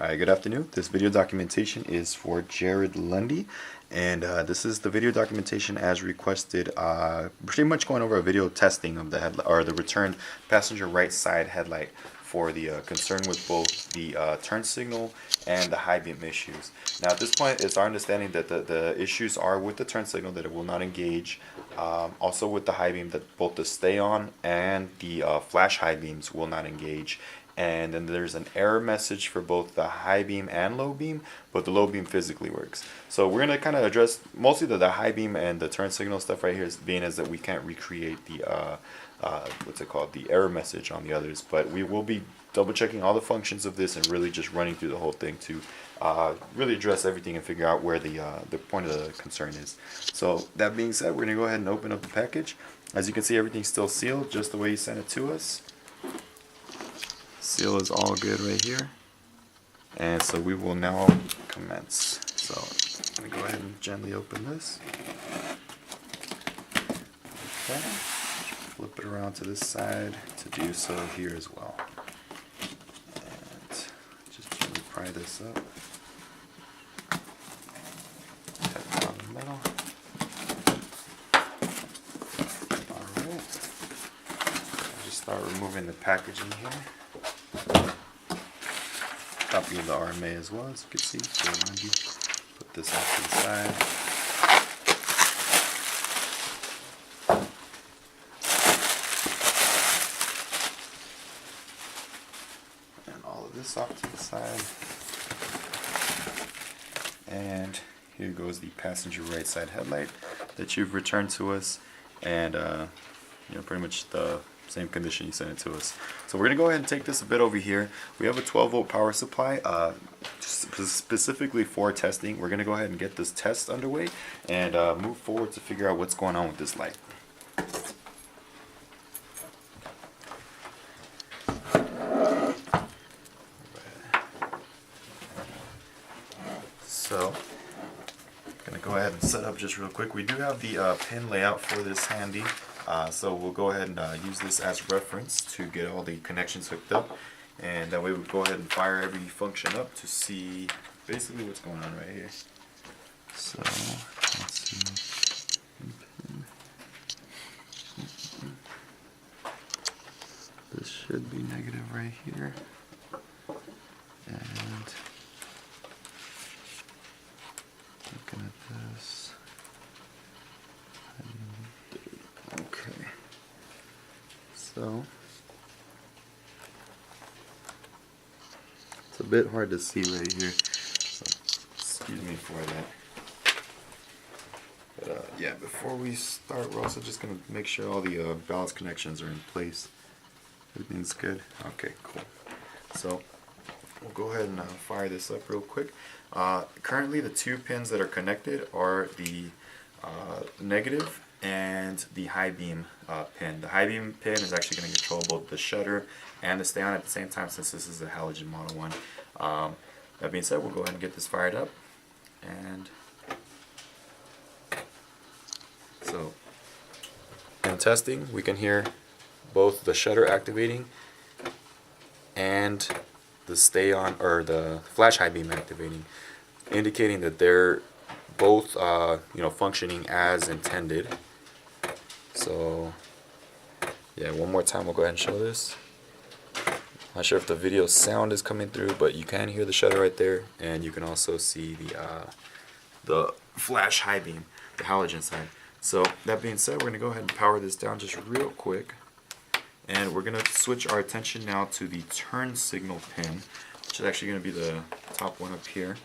Hi, good afternoon. This video documentation is for Jared Lundy, and this is the video documentation as requested. Pretty much going over a video testing of the headlight or the returned passenger right side headlight for the concern with both the turn signal and the high beam issues. Now, at this point, it's our understanding that the issues are with the turn signal, that it will not engage. Also with the high beam, that both the stay on and the flash high beams will not engage. And then there's an error message for both the high beam and low beam, but the low beam physically works. So we're going to kind of address mostly the high beam and the turn signal stuff right here, being as that we can't recreate the the error message on the others. But we will be double checking all the functions of this and really just running through the whole thing to really address everything and figure out where the point of the concern is. So that being said, we're going to go ahead and open up the package. As you can see, everything's still sealed just the way you sent it to us. Seal is all good right here, and so we will now commence. So I'm going to go ahead and gently open this. Okay, flip it around to this side to do so here as well, and just gently pry this up. Tap it on the middle. Alright, I'll just start removing the packaging here. Copy of the RMA as well, as you can see. So Lundy, put this off to the side. And all of this off to the side. And here goes the passenger right side headlight that you've returned to us, and pretty much the same condition you sent it to us. So we're going to go ahead and take this a bit over here. We have a 12-volt power supply specifically for testing. We're going to go ahead and get this test underway and move forward to figure out what's going on with this light. So I'm going to go ahead and set up just real quick. We do have the pin layout for this handy. So we'll go ahead and use this as reference to get all the connections hooked up, and that way we'll go ahead and fire every function up to see basically what's going on right here. So let's see. This should be negative right here, and looking at this. Okay, so it's a bit hard to see right here, so excuse me for that. But yeah, before we start, we're also just going to make sure all the ballast connections are in place. Everything's good? Okay, cool. So we'll go ahead and fire this up real quick. Currently the two pins that are connected are the negative and the high beam pin. The high beam pin is actually going to control both the shutter and the stay on at the same time, since this is a halogen model one. That being said, we'll go ahead and get this fired up. And so in testing, we can hear both the shutter activating and the stay on, or the flash high beam activating, indicating that they're both functioning as intended. So yeah, one more time we'll go ahead and show this. Not sure if the video sound is coming through, but you can hear the shutter right there, and you can also see the flash high beam, the halogen side. So that being said, we're going to go ahead and power this down just real quick, and we're going to switch our attention now to the turn signal pin, which is actually going to be the top one up here.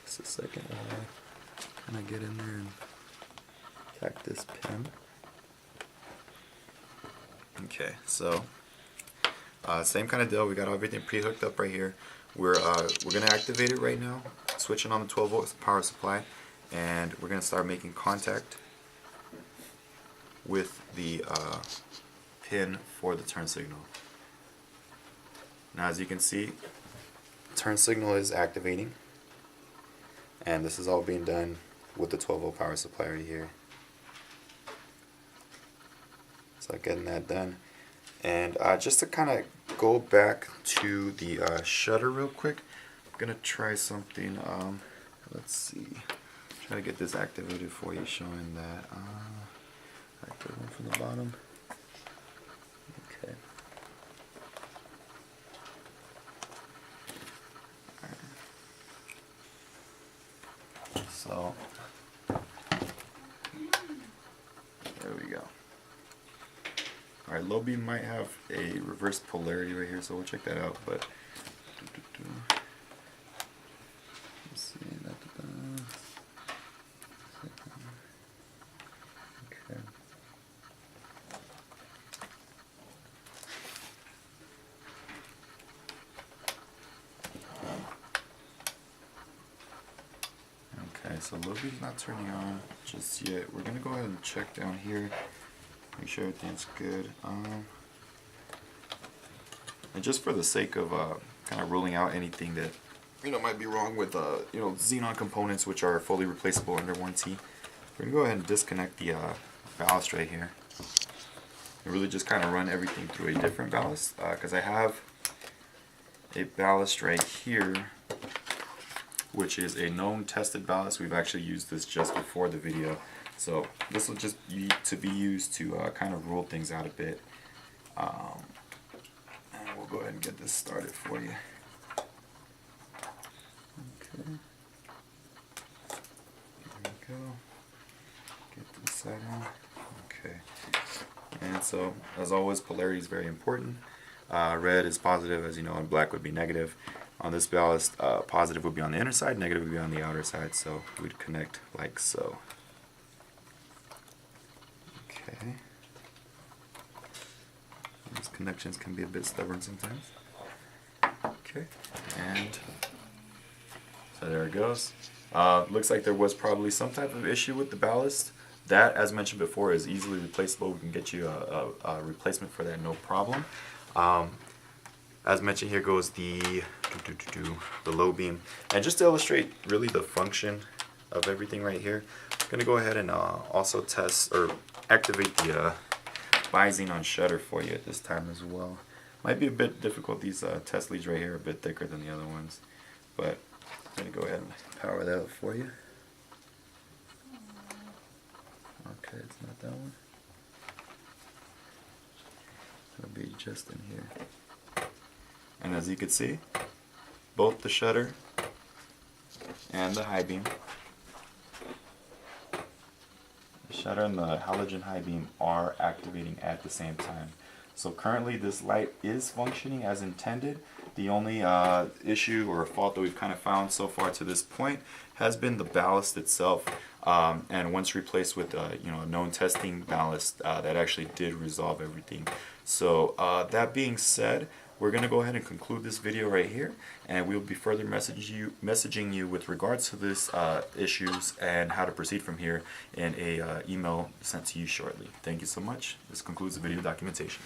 Just a second while I get in there and tack this pin. Okay, so same kind of deal. We got everything pre-hooked up right here. We're gonna activate it right now, switching on the 12-volt power supply, and we're gonna start making contact with the pin for the turn signal. Now, as you can see, turn signal is activating, and this is all being done with the 12-volt power supply right here. So getting that done. And just to kind of go back to the shutter real quick. I'm gonna try something. Let's see. Try to get this activated for you, showing that active one from the bottom. Okay. Alright. So there we go. Alright, low beam might have a reverse polarity right here, so we'll check that out. But let's see. Okay. Okay, so low beam's not turning on just yet. We're gonna go ahead and check down here. Make sure everything's good. And just for the sake of kind of ruling out anything that might be wrong with xenon components, which are fully replaceable under warranty, we're gonna go ahead and disconnect the ballast right here. And really just kind of run everything through a different ballast, because I have a ballast right here, which is a known tested ballast. We've actually used this just before the video. So this will just be used to kind of rule things out a bit. And we'll go ahead and get this started for you. Okay. There we go. Get this side on. Okay. And so, as always, polarity is very important. Red is positive, as you know, and black would be negative. On this ballast, positive would be on the inner side, negative would be on the outer side. So we'd connect like so. Okay. These connections can be a bit stubborn sometimes. Okay, and so there it goes. Looks like there was probably some type of issue with the ballast. That, as mentioned before, is easily replaceable. We can get you a replacement for that, no problem. As mentioned, here goes the low beam. And just to illustrate really the function of everything right here, I'm going to go ahead and also test or activate the bi-xenon shutter for you at this time as well. Might be a bit difficult. These test leads right here are a bit thicker than the other ones, but I'm going to go ahead and power that up for you. Okay, it's not that one. It'll be just in here. And as you can see, both the shutter and the high beam, the shutter and the halogen high beam are activating at the same time. So currently this light is functioning as intended. The only issue or fault that we've kind of found so far to this point has been the ballast itself. And once replaced with a known testing ballast, that actually did resolve everything. So that being said, we're going to go ahead and conclude this video right here, and we'll be further messaging you with regards to this issues and how to proceed from here in a email sent to you shortly. Thank you so much. This concludes the video documentation.